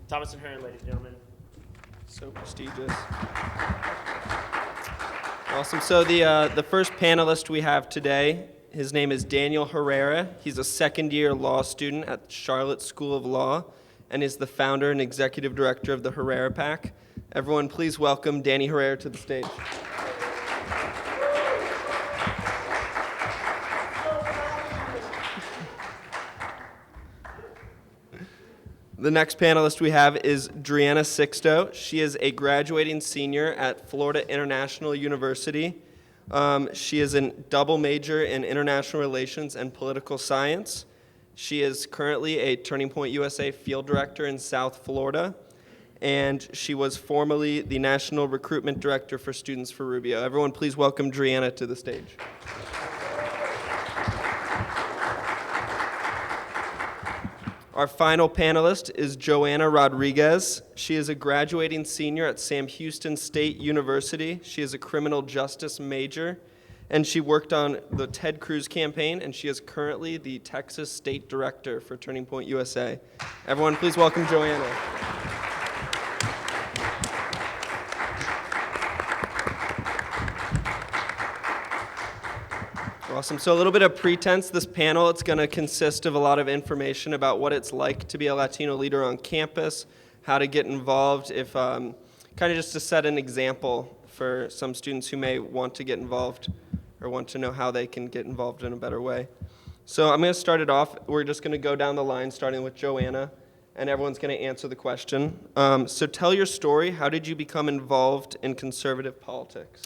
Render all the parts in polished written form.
Thomas and Hearn, ladies and gentlemen. So prestigious. Awesome. So the first panelist we have today, his name is Daniel Herrera. He's a second-year law student at Charlotte School of Law and is the founder and executive director of the Herrera PAC. Everyone, please welcome Danny Herrera to the stage. The next panelist we have is Drianna Sixto. She is a graduating senior at Florida International University. She is a double major in international relations and political science. She is currently a Turning Point USA field director in South Florida, and she was formerly the national recruitment director for Students for Rubio. Everyone, please welcome Drianna to the stage. Our final panelist is Joanna Rodriguez. She is a graduating senior at Sam Houston State University. She is a criminal justice major, and she worked on the Ted Cruz campaign, and she is currently the Texas State Director for Turning Point USA. Everyone, please welcome Joanna. Awesome. So a little bit of pretense. This panel, it's going to consist of a lot of information about what it's like to be a Latino leader on campus, how to get involved, kind of just to set an example for some students who may want to get involved or want to know how they can get involved in a better way. So I'm going to start it off. We're just going to go down the line, starting with Joanna, and everyone's going to answer the question. So tell your story. How did you become involved in conservative politics?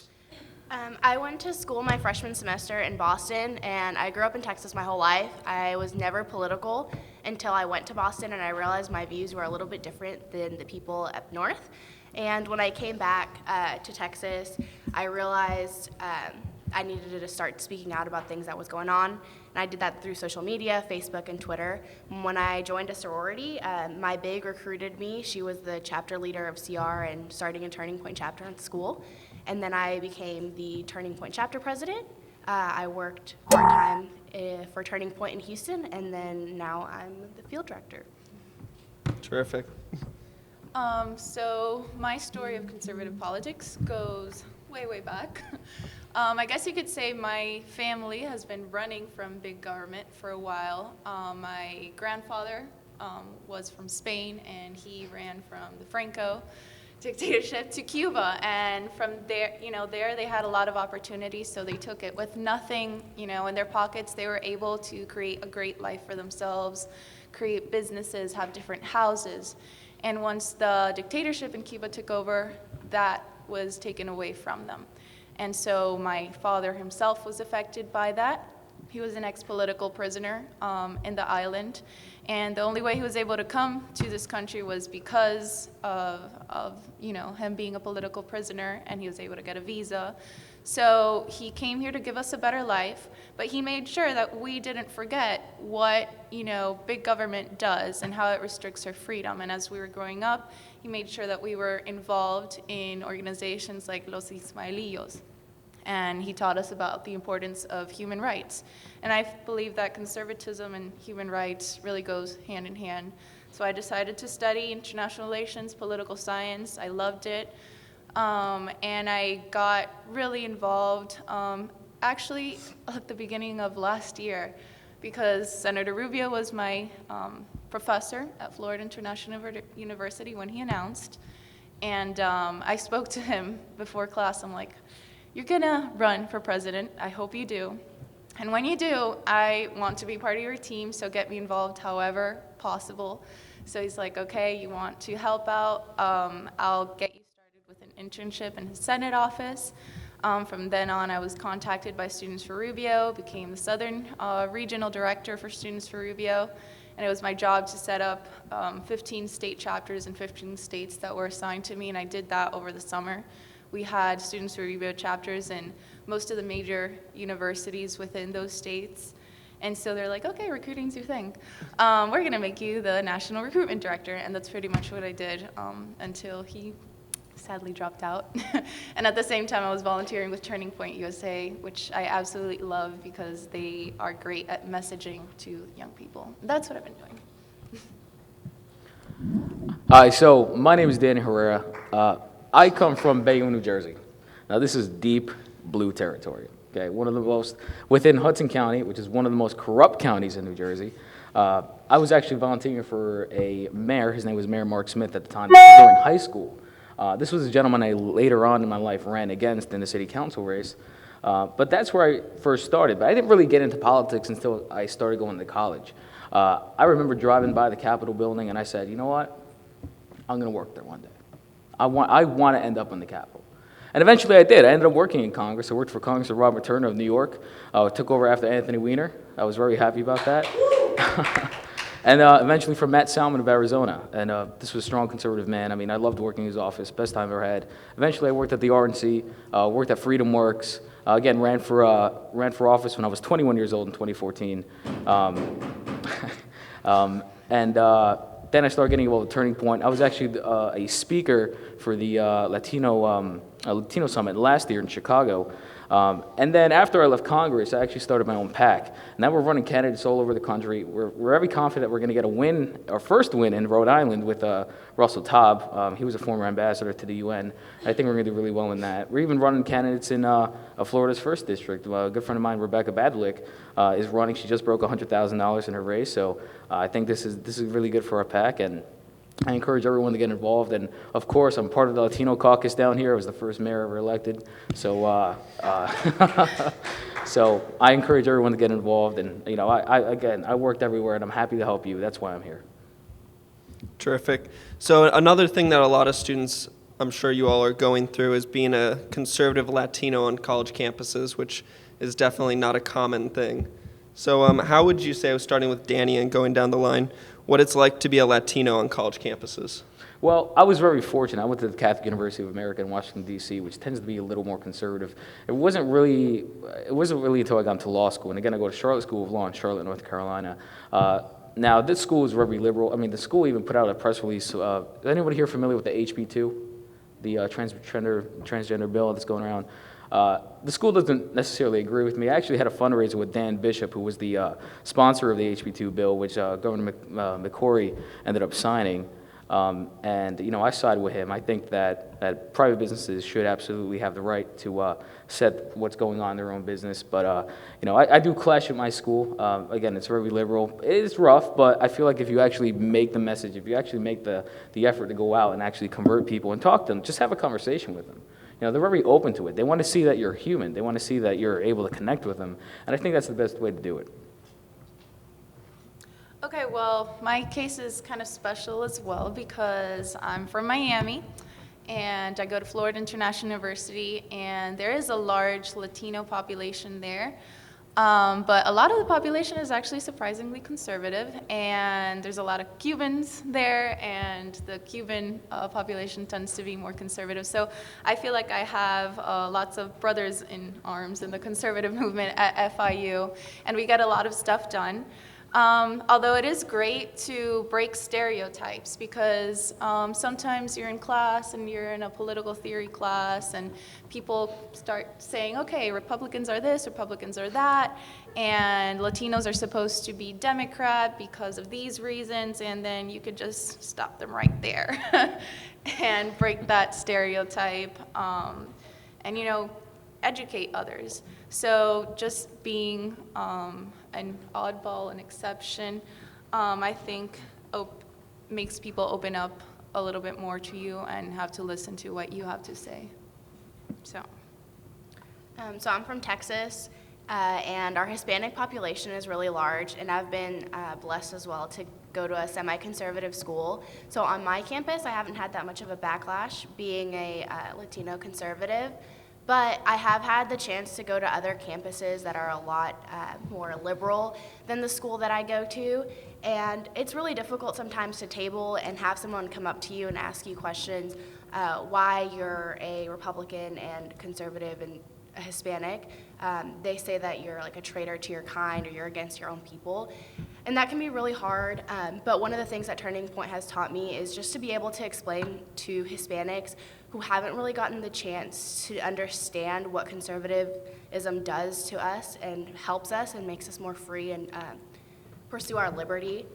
I went to school my freshman semester in Boston, and I grew up in Texas my whole life. I was never political until I went to Boston, and I realized my views were a little bit different than the people up north. And when I came back to Texas, I realized I needed to start speaking out about things that was going on. And I did that through social media, Facebook, and Twitter. When I joined a sorority, my big recruited me. She was the chapter leader of CR and starting a Turning Point chapter at school. And then I became the Turning Point chapter president. I worked part-time for Turning Point in Houston, and then now I'm the field director. Terrific. So my story of conservative politics goes way, way back. I guess you could say my family has been running from big government for a while. My grandfather was from Spain, and he ran from the Franco dictatorship to Cuba, and from there, there they had a lot of opportunities, so they took it. With nothing, in their pockets, they were able to create a great life for themselves, create businesses, have different houses. And once the dictatorship in Cuba took over, that was taken away from them. And so my father himself was affected by that. He was an ex-political prisoner in the island, and the only way he was able to come to this country was because of him being a political prisoner, and he was able to get a visa. So he came here to give us a better life, but he made sure that we didn't forget what big government does and how it restricts our freedom. And as we were growing up, he made sure that we were involved in organizations like Los Ismaelillos. And he taught us about the importance of human rights. And I believe that conservatism and human rights really goes hand in hand. So I decided to study international relations, political science. I loved it. And I got really involved actually at the beginning of last year, because Senator Rubio was my professor at Florida International University when he announced. And I spoke to him before class. I'm like, "You're gonna run for president. I hope you do. And when you do, I want to be part of your team, so get me involved however possible." So he's like, "Okay, you want to help out? I'll get you started with an internship in his Senate office." From then on, I was contacted by Students for Rubio, became the Southern Regional Director for Students for Rubio, and it was my job to set up 15 state chapters in 15 states that were assigned to me, and I did that over the summer. We had Students for Rubio chapters in most of the major universities within those states. And so they're like, "Okay, recruiting's your thing. We're gonna make you the national recruitment director." And that's pretty much what I did until he sadly dropped out. And at the same time, I was volunteering with Turning Point USA, which I absolutely love because they are great at messaging to young people. That's what I've been doing. Hi, so my name is Danny Herrera. I come from Bayonne, New Jersey. Now, this is deep blue territory, okay? One of the most, within Hudson County, which is one of the most corrupt counties in New Jersey. I was actually volunteering for a mayor. His name was Mayor Mark Smith at the time. This was during high school. This was a gentleman I later on in my life ran against in the city council race. But that's where I first started. But I didn't really get into politics until I started going to college. I remember driving by the Capitol building and I said, you know what? I'm going to work there one day. I want to end up in the Capitol. And eventually I did. I ended up working in Congress. I worked for Congressman Robert Turner of New York. Took over after Anthony Weiner. I was very happy about that. And eventually for Matt Salmon of Arizona. And this was a strong conservative man. I mean, I loved working in his office. Best time I ever had. Eventually I worked at the RNC, worked at Freedom Works. Again, ran for office when I was 21 years old in 2014. Then I started getting involved with Turning Point. I was actually a speaker for the Latino Summit last year in Chicago. And then after I left Congress, I actually started my own PAC. And now we're running candidates all over the country. We're very confident that we're going to get a win, our first win in Rhode Island with Russell Taub. He was a former ambassador to the UN. I think we're going to do really well in that. We're even running candidates in Florida's 1st District. A good friend of mine, Rebecca Badlick, is running. She just broke $100,000 in her race. So I think this is really good for our PAC. And I encourage everyone to get involved, and of course, I'm part of the Latino caucus down here. I was the first mayor ever elected, so so I encourage everyone to get involved. And you know, I worked everywhere, and I'm happy to help you. That's why I'm here. Terrific. So another thing that a lot of students, I'm sure you all are going through, is being a conservative Latino on college campuses, which is definitely not a common thing. So how would you say, starting with Danny and going down the line, what it's like to be a Latino on college campuses? Well, I was very fortunate. I went to the Catholic University of America in Washington, D.C., which tends to be a little more conservative. It wasn't really until I got into law school. And again, I go to Charlotte School of Law in Charlotte, North Carolina. Now, this school is very liberal. I mean, the school even put out a press release. Is anybody here familiar with the HB2, the transgender bill that's going around? The school doesn't necessarily agree with me. I actually had a fundraiser with Dan Bishop, who was the sponsor of the HB2 bill, which Governor McCrory ended up signing. And, you know, I sided with him. I think that private businesses should absolutely have the right to set what's going on in their own business. But, you know, I do clash at my school. Again, it's very liberal. It's rough, but I feel like if you actually make the message, if you actually make the effort to go out and actually convert people and talk to them, just have a conversation with them. You know, they're very open to it. They want to see that you're human. They want to see that you're able to connect with them. And I think that's the best way to do it. Okay, well, my case is kind of special as well because I'm from Miami and I go to Florida International University, and there is a large Latino population there. But a lot of the population is actually surprisingly conservative, and there's a lot of Cubans there, and the Cuban population tends to be more conservative. So I feel like I have lots of brothers in arms in the conservative movement at FIU, and we get a lot of stuff done. Although it is great to break stereotypes, because sometimes you're in class and you're in a political theory class and people start saying, okay, Republicans are this, Republicans are that, and Latinos are supposed to be Democrat because of these reasons, and then you could just stop them right there and break that stereotype and, you know, educate others. So just being an oddball, an exception, I think makes people open up a little bit more to you and have to listen to what you have to say. So I'm from Texas, and our Hispanic population is really large, and I've been blessed as well to go to a semi-conservative school. So on my campus, I haven't had that much of a backlash being a Latino conservative. But I have had the chance to go to other campuses that are a lot more liberal than the school that I go to. And it's really difficult sometimes to table and have someone come up to you and ask you questions why you're a Republican and conservative and a Hispanic. They say that you're like a traitor to your kind or you're against your own people. And that can be really hard. But one of the things that Turning Point has taught me is just to be able to explain to Hispanics who haven't really gotten the chance to understand what conservatism does to us and helps us and makes us more free and pursue our liberty.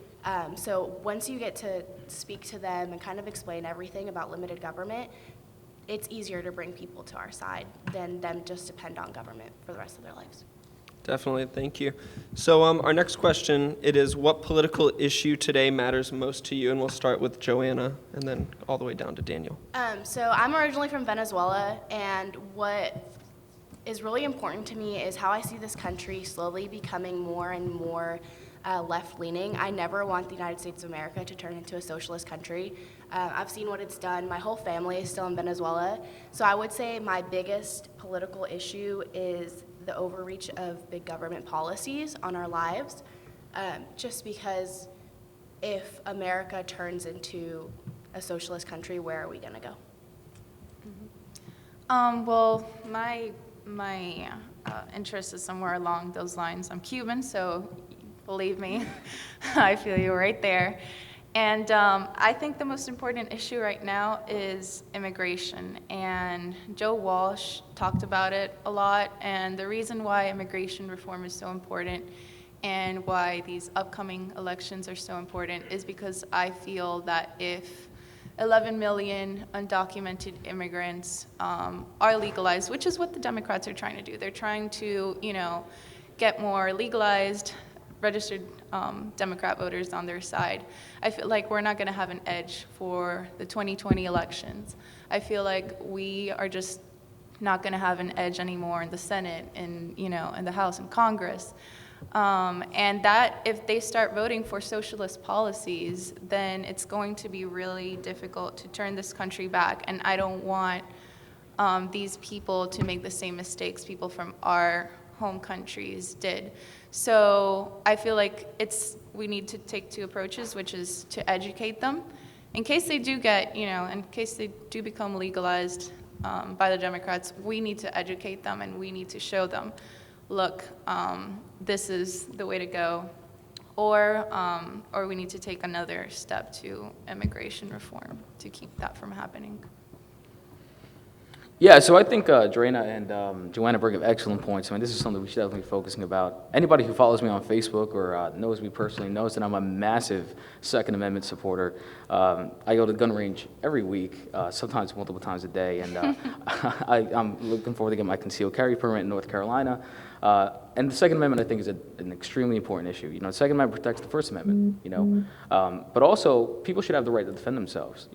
So once you get to speak to them and kind of explain everything about limited government, it's easier to bring people to our side than them just depend on government for the rest of their lives. Definitely, thank you. So our next question, it is, what political issue today matters most to you? And we'll start with Joanna and then all the way down to Daniel. So I'm originally from Venezuela, and what is really important to me is how I see this country slowly becoming more and more left-leaning. I never want the United States of America to turn into a socialist country. I've seen what it's done. My whole family is still in Venezuela. So I would say my biggest political issue is the overreach of big government policies on our lives, just because if America turns into a socialist country, where are we going to go? Well, my interest is somewhere along those lines. I'm Cuban, so believe me, I feel you right there. And I think the most important issue right now is immigration. And Joe Walsh talked about it a lot. And the reason why immigration reform is so important and why these upcoming elections are so important is because I feel that if 11 million undocumented immigrants are legalized, which is what the Democrats are trying to do. They're trying to, get more legalized, registered Democrat voters on their side. I feel like we're not going to have an edge for the 2020 elections. I feel like we are just not going to have an edge anymore in the Senate and in the House and Congress. And that if they start voting for socialist policies, then it's going to be really difficult to turn this country back. And I don't want these people to make the same mistakes people from our home countries did. So I feel like we need to take two approaches, which is to educate them. In case they do in case they do become legalized by the Democrats, we need to educate them and we need to show them, look, this is the way to go, or we need to take another step to immigration reform to keep that from happening. Yeah, so I think Dorena and Joanna bring up excellent points. I mean, this is something we should definitely be focusing about. Anybody who follows me on Facebook or knows me personally knows that I'm a massive Second Amendment supporter. I go to the gun range every week, sometimes multiple times a day, and I'm looking forward to getting my concealed carry permit in North Carolina. And the Second Amendment, I think, is an extremely important issue. The Second Amendment protects the First Amendment, but also people should have the right to defend themselves.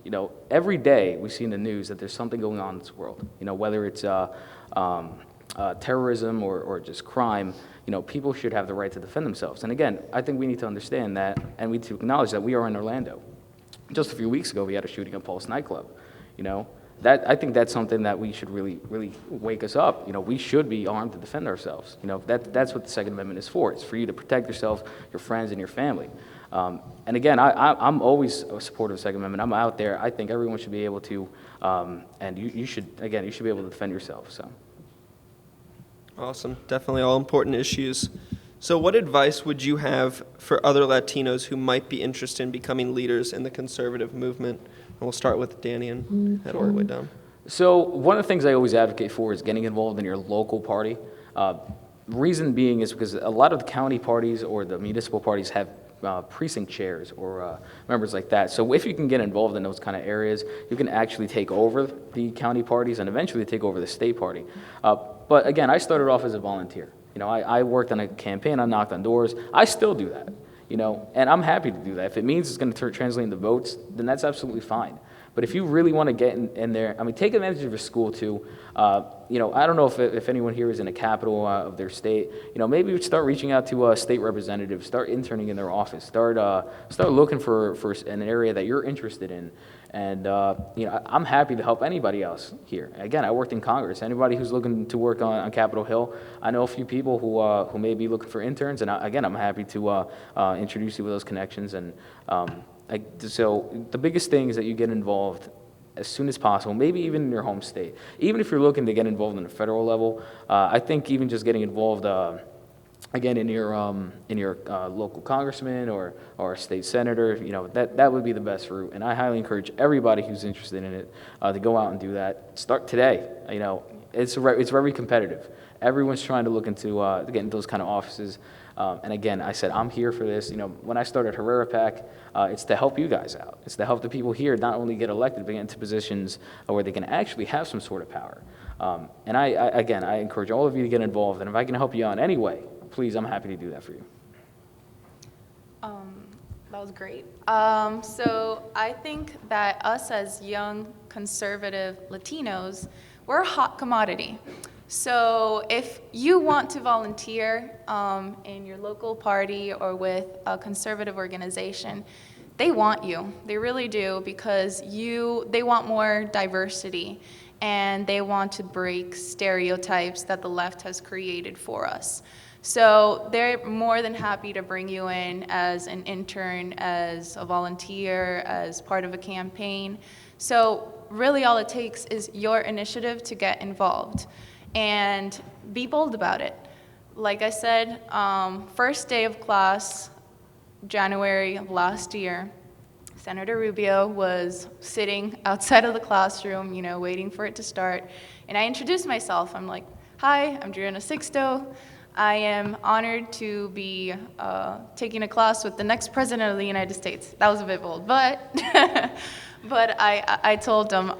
Every day we see in the news that there's something going on in this world, whether it's terrorism or just crime, people should have the right to defend themselves. And again, I think we need to understand that, and we need to acknowledge that we are in Orlando. Just a few weeks ago, we had a shooting at Pulse nightclub, I think that's something that we should really, really wake us up. We should be armed to defend ourselves. That's what the Second Amendment is for. It's for you to protect yourself, your friends, and your family. And again, I'm always a supporter of the Second Amendment. I'm out there. I think everyone should be able to, and you should be able to defend yourself. So. Awesome. Definitely all important issues. So what advice would you have for other Latinos who might be interested in becoming leaders in the conservative movement? And we'll start with Danny and head all the way down. So one of the things I always advocate for is getting involved in your local party. Reason being is because a lot of the county parties or the municipal parties have precinct chairs or members like that. So if you can get involved in those kind of areas, you can actually take over the county parties and eventually take over the state party. But again, I started off as a volunteer. I worked on a campaign, I knocked on doors. I still do that, and I'm happy to do that. If it means it's going to translate into votes, then that's absolutely fine. But if you really want to get in there, take advantage of your school too. I don't know if anyone here is in a capital of their state. Maybe start reaching out to state representatives, start interning in their office, start looking for an area that you're interested in. And I'm happy to help anybody else here. Again, I worked in Congress. Anybody who's looking to work on Capitol Hill, I know a few people who may be looking for interns. And I'm happy to introduce you with those connections. And so the biggest thing is that you get involved as soon as possible, maybe even in your home state. Even if you're looking to get involved in a federal level, I think even just getting involved, again, in your local congressman or a state senator, that would be the best route. And I highly encourage everybody who's interested in it to go out and do that. Start today. It's very competitive. Everyone's trying to look into get into those kind of offices. And again, I said, I'm here for this. When I started Herrera PAC, it's to help you guys out. It's to help the people here not only get elected, but get into positions where they can actually have some sort of power. And I encourage all of you to get involved. And if I can help you out in any way, please, I'm happy to do that for you. That was great. So I think that us as young conservative Latinos, we're a hot commodity. So if you want to volunteer in your local party or with a conservative organization, they want you. They really do, because they want more diversity, and they want to break stereotypes that the left has created for us. So they're more than happy to bring you in as an intern, as a volunteer, as part of a campaign. So really all it takes is your initiative to get involved and be bold about it. Like I said, first day of class, January of last year, Senator Rubio was sitting outside of the classroom, waiting for it to start. And I introduced myself. I'm like, hi, I'm Juliana Sixto. I am honored to be taking a class with the next president of the United States. That was a bit bold, but but I told them,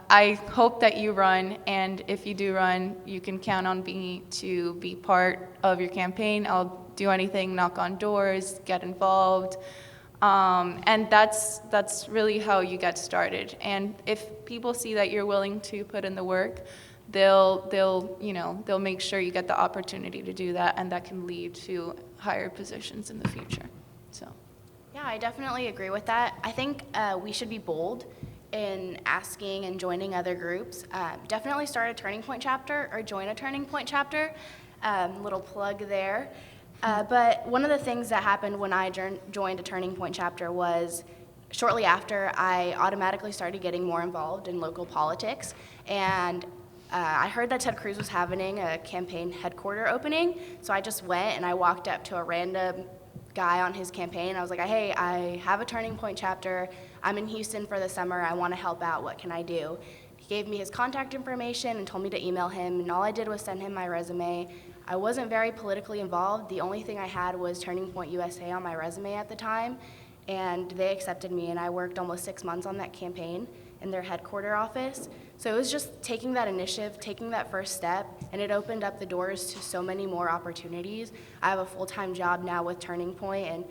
I hope that you run, and if you do run, you can count on me to be part of your campaign. I'll do anything, knock on doors, get involved, and that's really how you get started. And if people see that you're willing to put in the work, they'll make sure you get the opportunity to do that, and that can lead to higher positions in the future. So, Yeah, I definitely agree with that. I think we should be bold in asking and joining other groups. Definitely start a Turning Point chapter or join a Turning Point chapter. Little plug there. But one of the things that happened when I joined a Turning Point chapter was shortly after, I automatically started getting more involved in local politics. And I heard that Ted Cruz was having a campaign headquarter opening, so I just went and I walked up to a random guy on his campaign. I was like, hey, I have a Turning Point chapter. I'm in Houston for the summer. I want to help out. What can I do? He gave me his contact information and told me to email him, and all I did was send him my resume. I wasn't very politically involved. The only thing I had was Turning Point USA on my resume at the time, and they accepted me, and I worked almost 6 months on that campaign in their headquarter office. So it was just taking that initiative, taking that first step, and it opened up the doors to so many more opportunities. I have a full-time job now with Turning Point and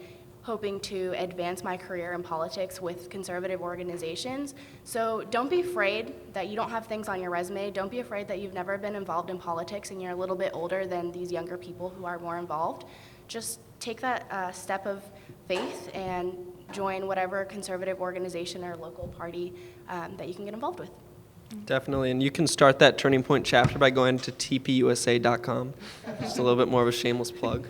hoping to advance my career in politics with conservative organizations. So don't be afraid that you don't have things on your resume. Don't be afraid that you've never been involved in politics and you're a little bit older than these younger people who are more involved. Just take that step of faith and join whatever conservative organization or local party that you can get involved with. Definitely, and you can start that Turning Point chapter by going to tpusa.com. Just a little bit more of a shameless plug.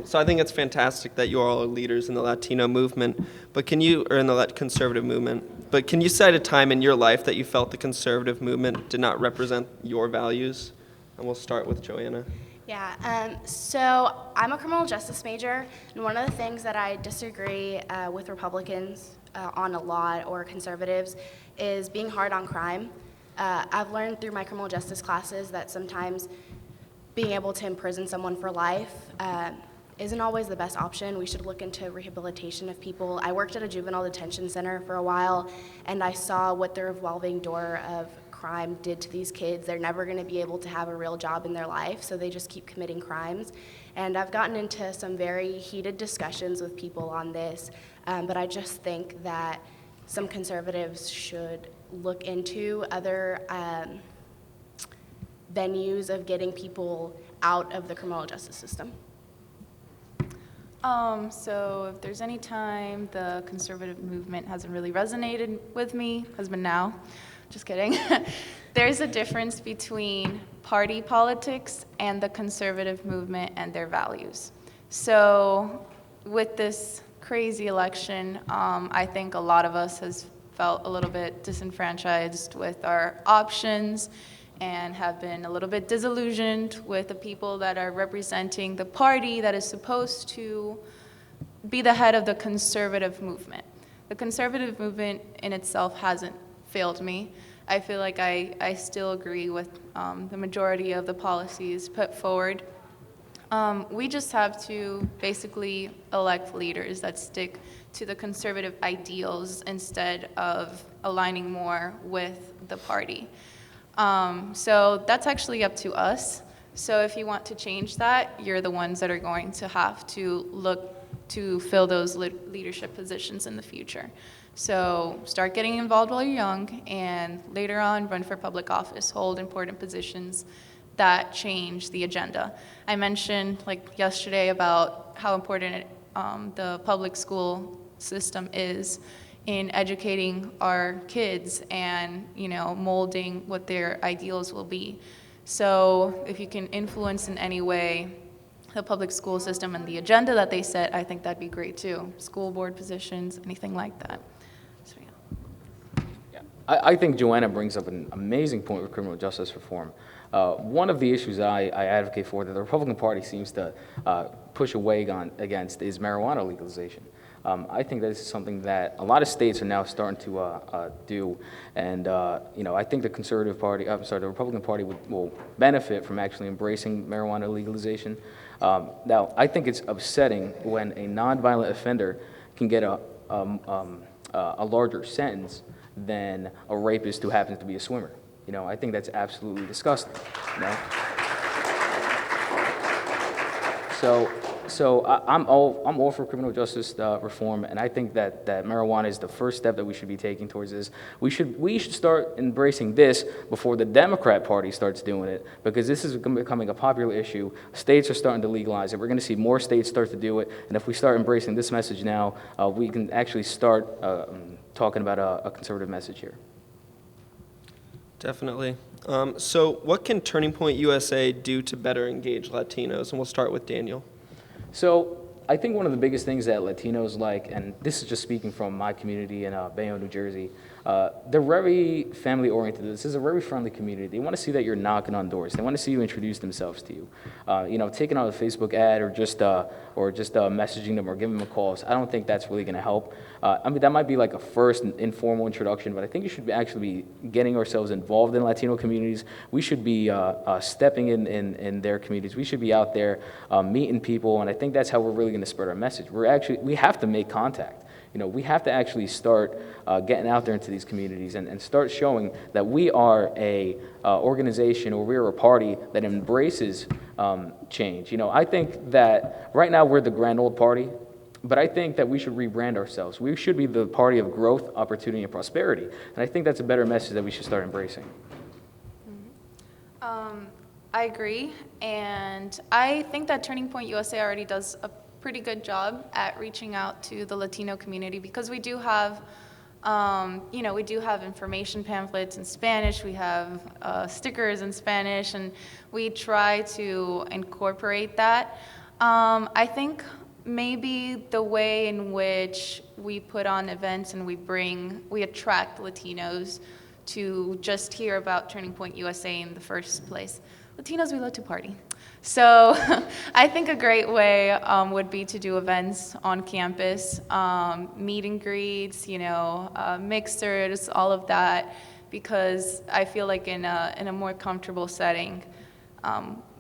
So I think it's fantastic that you all are leaders in the Latino movement, or in the conservative movement. But can you cite a time in your life that you felt the conservative movement did not represent your values? And we'll start with Joanna. Yeah, so I'm a criminal justice major, and one of the things that I disagree with Republicans on a lot, or conservatives, is being hard on crime. I've learned through my criminal justice classes that sometimes being able to imprison someone for life isn't always the best option. We should look into rehabilitation of people. I worked at a juvenile detention center for a while, and I saw what the revolving door of crime did to these kids. They're never going to be able to have a real job in their life, so they just keep committing crimes. And I've gotten into some very heated discussions with people on this, but I just think that some conservatives should look into other venues of getting people out of the criminal justice system. So if there's any time the conservative movement hasn't really resonated with me, has been now. Just kidding. There's a difference between party politics and the conservative movement and their values. So with this crazy election, I think a lot of us has felt a little bit disenfranchised with our options and have been a little bit disillusioned with the people that are representing the party that is supposed to be the head of the conservative movement. The conservative movement in itself hasn't failed me. I feel like I still agree with the majority of the policies put forward. We just have to basically elect leaders that stick to the conservative ideals instead of aligning more with the party. So that's actually up to us. So if you want to change that, you're the ones that are going to have to look to fill those leadership positions in the future. So start getting involved while you're young, and later on run for public office, hold important positions that change the agenda. I mentioned like yesterday about how important the public school system is in educating our kids and, you know, molding what their ideals will be. So if you can influence in any way the public school system and the agenda that they set, I think that'd be great too. School board positions, anything like that. So, yeah. I think Joanna brings up an amazing point with criminal justice reform. One of the issues I advocate for that the Republican Party seems to push away against is marijuana legalization. I think that this is something that a lot of states are now starting to do, and you know, I think the the Republican Party will benefit from actually embracing marijuana legalization. Now, I think it's upsetting when a nonviolent offender can get a larger sentence than a rapist who happens to be a swimmer. You know, I think that's absolutely disgusting. You know? So I'm all for criminal justice reform, and I think that marijuana is the first step that we should be taking towards this. We should start embracing this before the Democrat Party starts doing it, because this is becoming a popular issue. States are starting to legalize it. We're going to see more states start to do it, and if we start embracing this message now, we can actually start talking about a conservative message here. Definitely. So what can Turning Point USA do to better engage Latinos? And we'll start with Daniel. So I think one of the biggest things that Latinos like, and this is just speaking from my community in Bayonne, New Jersey, they're very family-oriented. This is a very friendly community. They want to see that you're knocking on doors. They want to see you introduce themselves to you. You know, taking out a Facebook ad or just messaging them or giving them calls, I don't think that's really going to help. I mean, that might be like a first informal introduction, but I think you should actually be getting ourselves involved in Latino communities. We should be stepping in their communities. We should be out there meeting people, and I think that's how we're really going to spread our message. We have to make contact. You know, we have to actually start getting out there into these communities and start showing that we are a organization, or we are a party that embraces change. You know, I think that right now we're the grand old party, but I think that we should rebrand ourselves. We should be the party of growth, opportunity, and prosperity. And I think that's a better message that we should start embracing. I agree, and I think that Turning Point USA already does a pretty good job at reaching out to the Latino community, because we do have, you know, we do have information pamphlets in Spanish, we have stickers in Spanish, and we try to incorporate that. I think maybe the way in which we put on events and we attract Latinos to just hear about Turning Point USA in the first place. Latinos, we love to party. So I think a great way would be to do events on campus, meet and greets, you know, mixers, all of that, because I feel like in a more comfortable setting,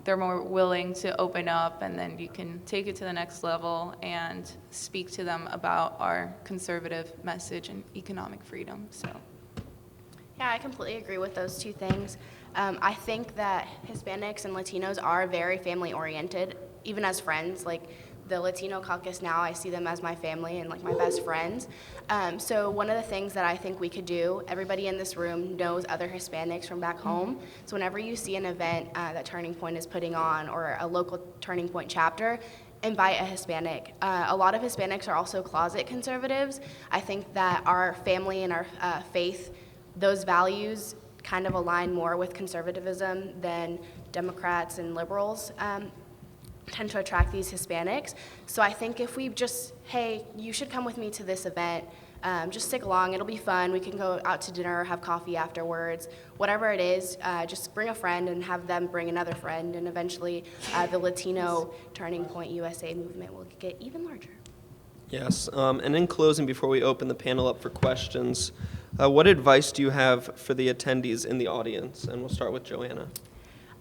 they're more willing to open up, and then you can take it to the next level and speak to them about our conservative message and economic freedom. So. Yeah, I completely agree with those two things. I think that Hispanics and Latinos are very family-oriented, even as friends. Like the Latino caucus now, I see them as my family and like my best friends. So one of the things that I think we could do, everybody in this room knows other Hispanics from back home. So whenever you see an event that Turning Point is putting on, or a local Turning Point chapter, invite a Hispanic. A lot of Hispanics are also closet conservatives. I think that our family and our faith, those values kind of align more with conservatism than Democrats and liberals tend to attract these Hispanics. So I think if we just, hey, you should come with me to this event, just stick along, it'll be fun, we can go out to dinner, have coffee afterwards, whatever it is, just bring a friend and have them bring another friend, and eventually the Latino Turning Point USA movement will get even larger. Yes, and in closing, before we open the panel up for questions, what advice do you have for the attendees in the audience? And we'll start with Joanna.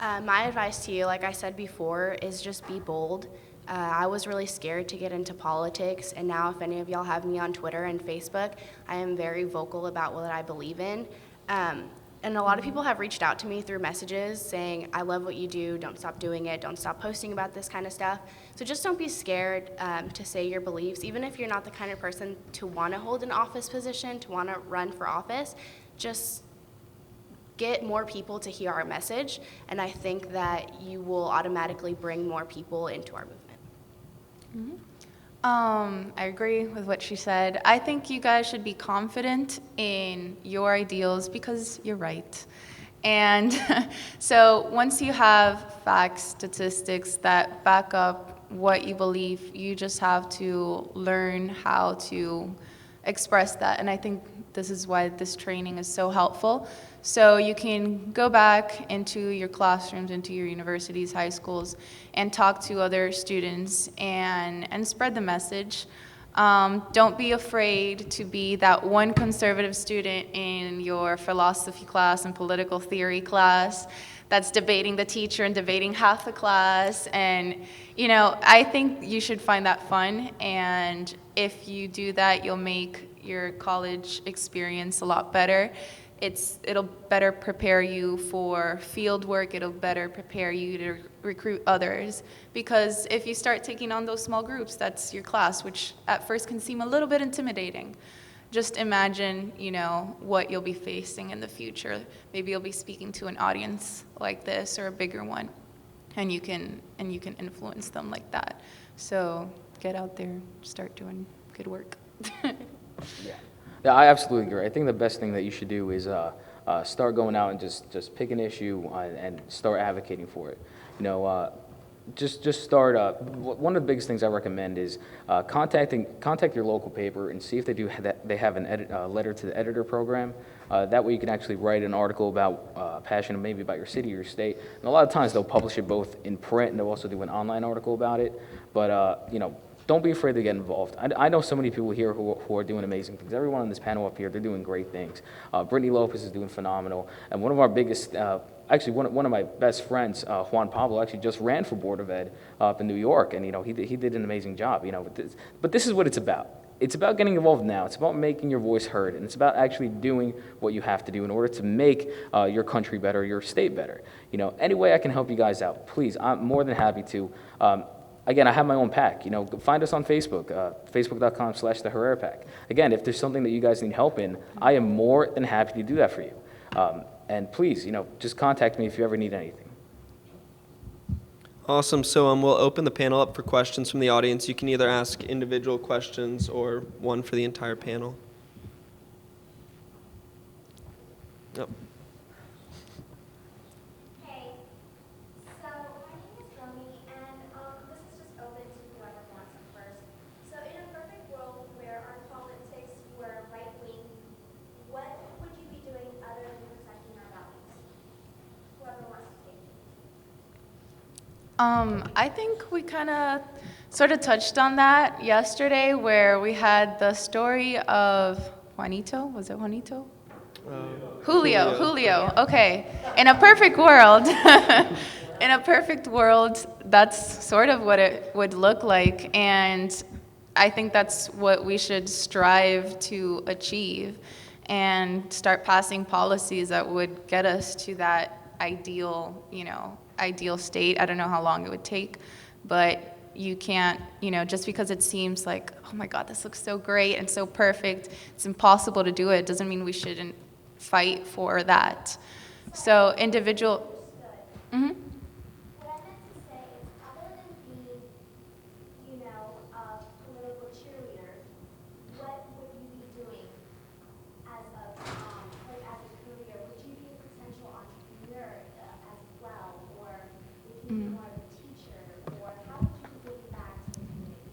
My advice to you, like I said before, is just be bold. I was really scared to get into politics, and now if any of y'all have me on Twitter and Facebook, I am very vocal about what I believe in. And a lot of people have reached out to me through messages saying, I love what you do, don't stop doing it, don't stop posting about this kind of stuff. So just don't be scared to say your beliefs, even if you're not the kind of person to want to hold an office position, to want to run for office, just get more people to hear our message, and I think that you will automatically bring more people into our movement. I agree with what she said. I think you guys should be confident in your ideals because you're right. And so once you have facts, statistics that back up what you believe, you just have to learn how to express that. And I think this is why this training is so helpful. So you can go back into your classrooms, into your universities, high schools, and talk to other students and spread the message. Don't be afraid to be that one conservative student in your philosophy class and political theory class that's debating the teacher and debating half the class. And, I think you should find that fun. And if you do that, you'll make your college experience a lot better. It'll better prepare you for field work. It'll better prepare you to recruit others. Because if you start taking on those small groups, that's your class, which at first can seem a little bit intimidating. Just imagine, what you'll be facing in the future. Maybe you'll be speaking to an audience like this or a bigger one, and you can influence them like that. So get out there, start doing good work. Yeah, I absolutely agree. I think the best thing that you should do is start going out and just pick an issue and start advocating for it. Just start. One of the biggest things I recommend is contact your local paper and see if they have a letter to the editor program. That way you can actually write an article about passion, maybe about your city or your state. And a lot of times they'll publish it both in print and they'll also do an online article about it. But don't be afraid to get involved. I know so many people here who are doing amazing things. Everyone on this panel up here, they're doing great things. Brittany Lopez is doing phenomenal. And one of our biggest, actually one of my best friends, Juan Pablo, actually just ran for Board of Ed up in New York. And, he did an amazing job, But this is what it's about. It's about getting involved now. It's about making your voice heard. And it's about actually doing what you have to do in order to make your country better, your state better. Any way I can help you guys out, please, I'm more than happy to. Again, I have my own pack. Find us on Facebook, facebook.com/the Herrera Pack. Again, if there's something that you guys need help in, I am more than happy to do that for you. And please, just contact me if you ever need anything. Awesome. So we'll open the panel up for questions from the audience. You can either ask individual questions or one for the entire panel. Yep. I think we kind of sort of touched on that yesterday where we had the story of Juanito. Was it Juanito? Julio. Okay. In a perfect world, that's sort of what it would look like. And I think that's what we should strive to achieve and start passing policies that would get us to that ideal state. I don't know how long it would take, but you can't, just because it seems like, oh my God, this looks so great and so perfect, it's impossible to do it, doesn't mean we shouldn't fight for that. So individual. Mm-hmm. What I meant to say is, other than being, a political cheerleader, what would you be doing as a career? Would you be a potential entrepreneur as well, or would you be more of a teacher, or how would you give back to the community?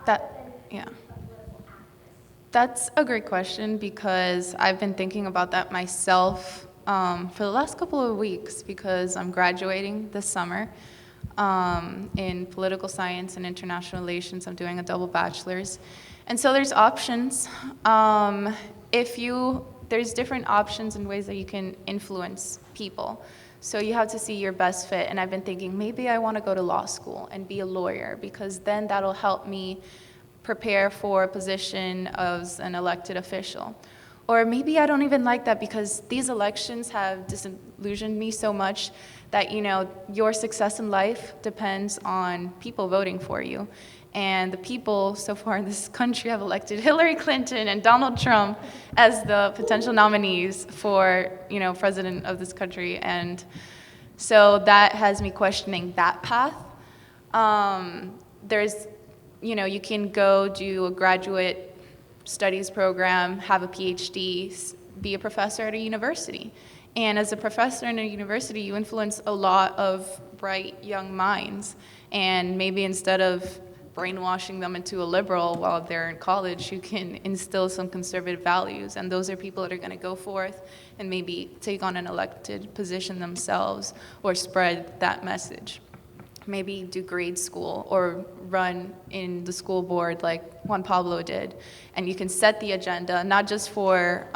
Other than being a political activist. That's a great question because I've been thinking about that myself for the last couple of weeks because I'm graduating this summer in political science and international relations. I'm doing a double bachelor's. And so there's options. There's different options and ways that you can influence people. So you have to see your best fit. And I've been thinking, maybe I want to go to law school and be a lawyer, because then that'll help me prepare for a position as an elected official. Or maybe I don't even like that, because these elections have disillusioned me so much that, your success in life depends on people voting for you. And the people so far in this country have elected Hillary Clinton and Donald Trump as the potential nominees for, president of this country. And so that has me questioning that path. There's, you can go do a graduate studies program, have a PhD, be a professor at a university. And as a professor in a university, you influence a lot of bright young minds. And maybe instead of brainwashing them into a liberal while they're in college, you can instill some conservative values. And those are people that are going to go forth and maybe take on an elected position themselves or spread that message. Maybe do grade school or run in the school board like Juan Pablo did. And you can set the agenda, not just for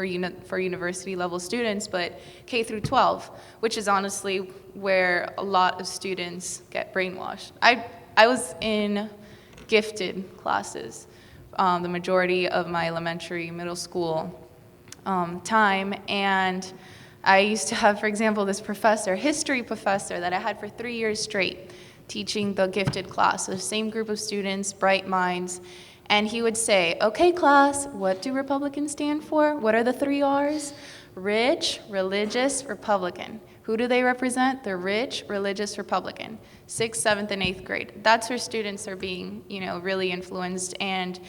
university level students, but K through 12, which is honestly where a lot of students get brainwashed. I was in gifted classes the majority of my elementary, middle school time, and I used to have, for example, this professor, history professor, that I had for 3 years straight, teaching the gifted class, the same group of students, bright minds, and he would say, okay, class, what do Republicans stand for? What are the 3 R's? Rich, religious, Republican. Who do they represent? The rich, religious, Republican. 6th, 7th, and 8th grade. That's where students are being, really influenced, and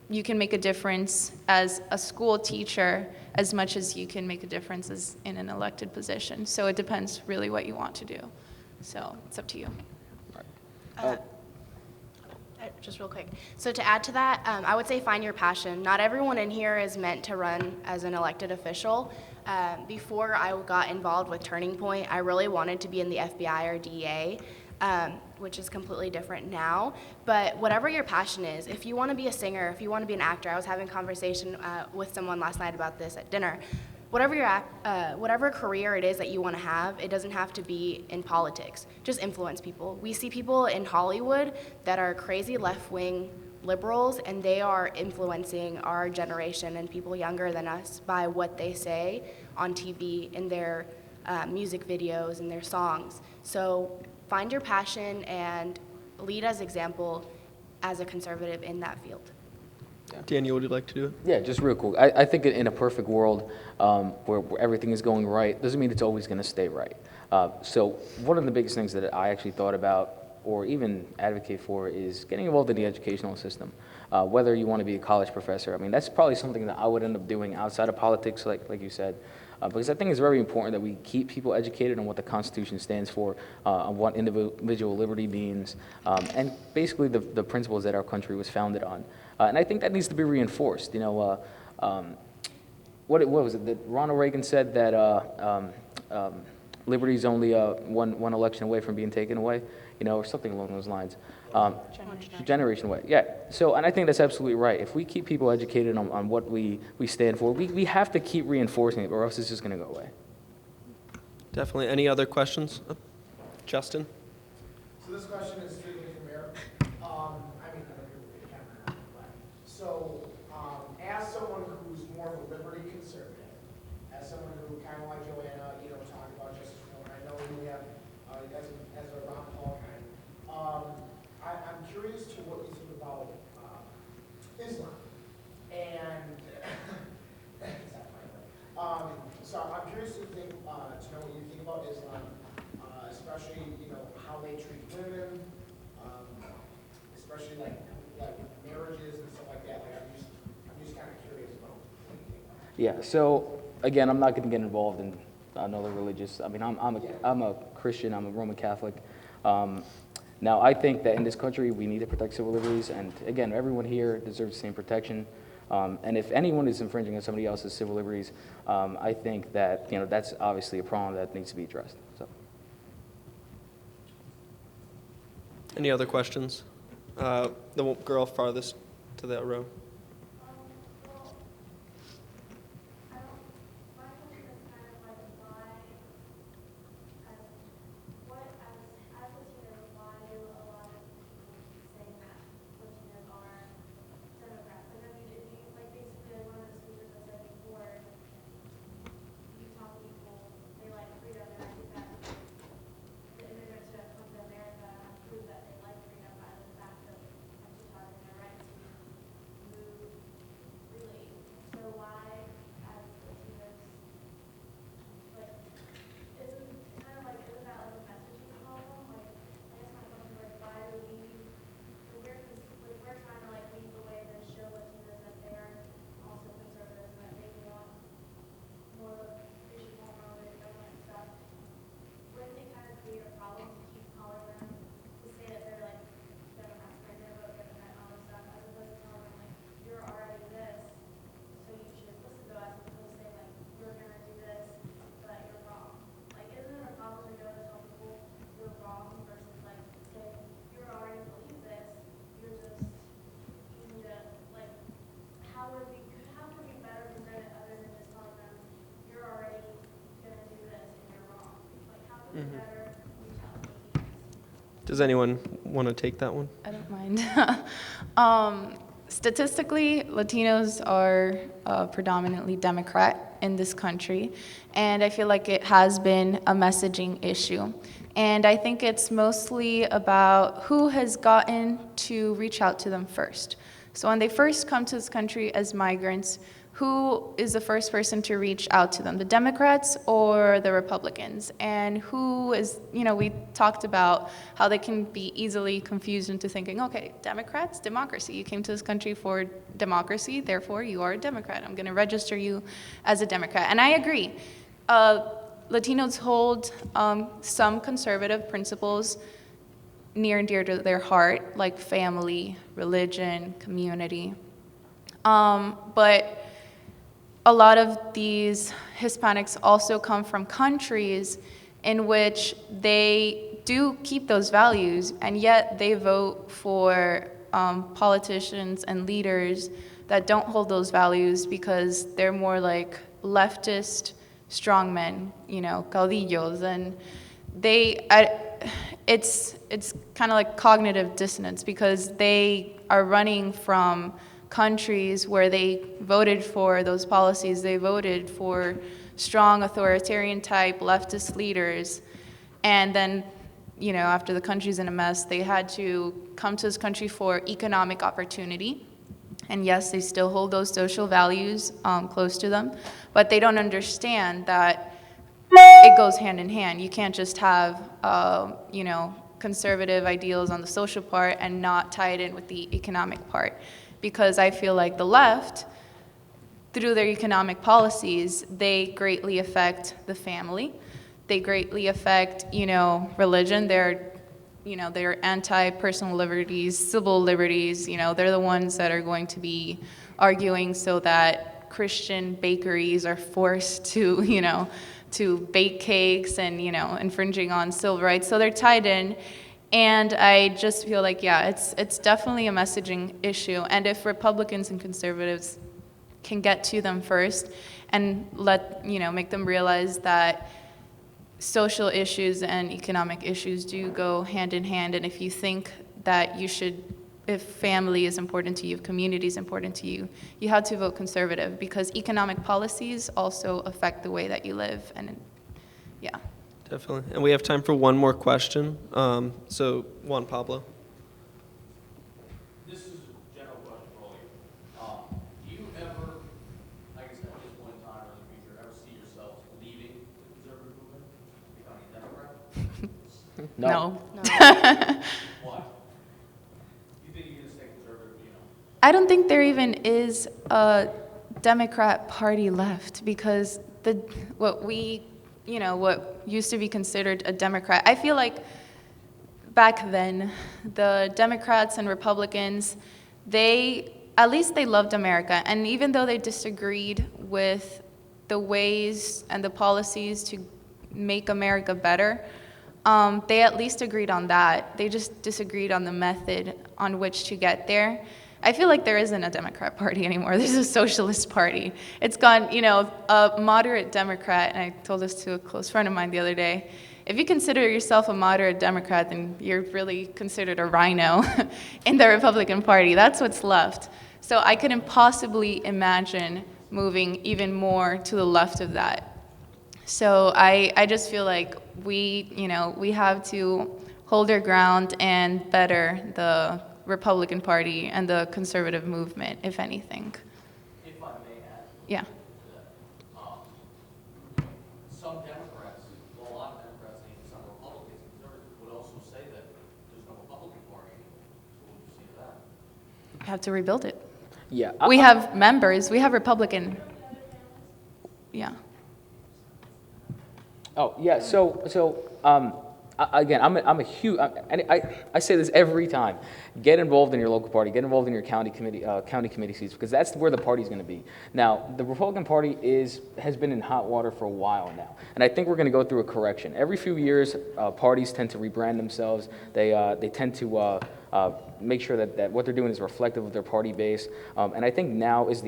you can make a difference as a school teacher as much as you can make a difference as in an elected position. So it depends really what you want to do. So it's up to you. Just real quick. So to add to that, I would say find your passion. Not everyone in here is meant to run as an elected official. Before I got involved with Turning Point, I really wanted to be in the FBI or DEA, which is completely different now. But whatever your passion is, if you want to be a singer, if you want to be an actor, I was having a conversation with someone last night about this at dinner. Whatever career it is that you want to have, it doesn't have to be in politics. Just influence people. We see people in Hollywood that are crazy left-wing liberals, and they are influencing our generation and people younger than us by what they say on TV, in their music videos and their songs. So find your passion and lead as example as a conservative in that field. Daniel, would you like to do it? Yeah, just real quick. I think in a perfect world where everything is going right, doesn't mean it's always going to stay right. So one of the biggest things that I actually thought about or even advocate for is getting involved in the educational system. Whether you want to be a college professor, I mean, that's probably something that I would end up doing outside of politics, like you said, because I think it's very important that we keep people educated on what the Constitution stands for, on what individual liberty means, and basically the principles that our country was founded on. And I think that needs to be reinforced. What was it that Ronald Reagan said, that liberty is only one election away from being taken away, or something along those lines. Generation away, yeah. So, and I think that's absolutely right. If we keep people educated on what we stand for, we have to keep reinforcing it, or else it's just going to go away. Definitely. Any other questions? Justin? So this question is strictly for Mayor. I don't know if the camera or not, but so as someone who's more of a liberty conservative, as someone who kind of like Joanna, talked about justice reform, I know you have as a Ron Paul kind. I'm curious to what you think about Islam and so I'm curious to know what you think about Islam, especially how they treat women, especially like marriages and stuff like that. I'm just kind of curious about what you think about that. Yeah. So again, I'm not going to get involved in another religious. I mean, I'm a Christian. I'm a Roman Catholic. Now, I think that in this country, we need to protect civil liberties, and again, everyone here deserves the same protection. And if anyone is infringing on somebody else's civil liberties, I think that that's obviously a problem that needs to be addressed. So. Any other questions? The girl farthest to that row. My question is kind of like a Does anyone want to take that one? I don't mind. Statistically, Latinos are predominantly Democrat in this country, and I feel like it has been a messaging issue. And I think it's mostly about who has gotten to reach out to them first. So when they first come to this country as migrants, who is the first person to reach out to them, the Democrats or the Republicans? And who is, we talked about how they can be easily confused into thinking, okay, Democrats, democracy. You came to this country for democracy, therefore you are a Democrat. I'm going to register you as a Democrat. And I agree. Latinos hold some conservative principles near and dear to their heart, like family, religion, community. But a lot of these Hispanics also come from countries in which they do keep those values, and yet they vote for politicians and leaders that don't hold those values because they're more like leftist strongmen, caudillos, and it's kind of like cognitive dissonance because they are running from countries where they voted for those policies. They voted for strong authoritarian type leftist leaders, and then after the country's in a mess, they had to come to this country for economic opportunity. And yes, they still hold those social values close to them, but they don't understand that it goes hand in hand. You can't just have conservative ideals on the social part and not tie it in with the economic part. Because I feel like the left, through their economic policies, they greatly affect the family. They greatly affect, religion. They're anti-personal liberties, civil liberties. They're the ones that are going to be arguing so that Christian bakeries are forced to, to bake cakes and, infringing on civil rights. So they're tied in. And I just feel like, it's definitely a messaging issue. And if Republicans and conservatives can get to them first and make them realize that social issues and economic issues do go hand in hand. And if you think that if family is important to you, if community is important to you, you have to vote conservative because economic policies also affect the way that you live. And Definitely. And we have time for one more question. So Juan Pablo. This is a general question for all of you. Do you ever, I guess at this point in time or in the future, ever see yourselves leaving the conservative movement, becoming a Democrat? No. Why? Do you think you're going to stay conservative, I don't think there even is a Democrat Party left because what used to be considered a Democrat. I feel like back then, the Democrats and Republicans, at least they loved America. And even though they disagreed with the ways and the policies to make America better, they at least agreed on that. They just disagreed on the method on which to get there. I feel like there isn't a Democrat Party anymore. There's a socialist party. It's gone, a moderate Democrat, and I told this to a close friend of mine the other day, if you consider yourself a moderate Democrat, then you're really considered a rhino in the Republican Party. That's what's left. So I couldn't possibly imagine moving even more to the left of that. So I just feel like we have to hold our ground and better the Republican Party and the conservative movement, if anything. If I may add, Yeah. some Democrats, well, a lot of Democrats and even some Republicans and conservatives would also say that there's no Republican Party anymore. So what would you say to that? We have to rebuild it. Yeah. We have members. We have Republican. Yeah. Oh, yeah, again, I'm a huge, I say this every time, get involved in your local party, get involved in your county committee seats, because that's where the party's going to be. Now, the Republican Party has been in hot water for a while now, and I think we're going to go through a correction. Every few years, parties tend to rebrand themselves. They tend to make sure that what they're doing is reflective of their party base, and I think now is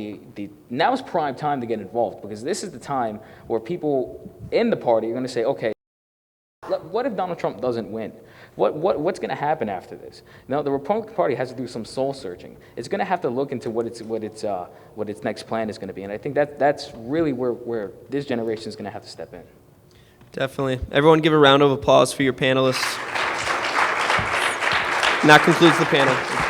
now is prime time to get involved, because this is the time where people in the party are going to say, okay, what if Donald Trump doesn't win? What's going to happen after this? Now, the Republican Party has to do some soul searching. It's going to have to look into what its next plan is going to be, and I think that's really where this generation is going to have to step in. Definitely. Everyone give a round of applause for your panelists. And that concludes the panel.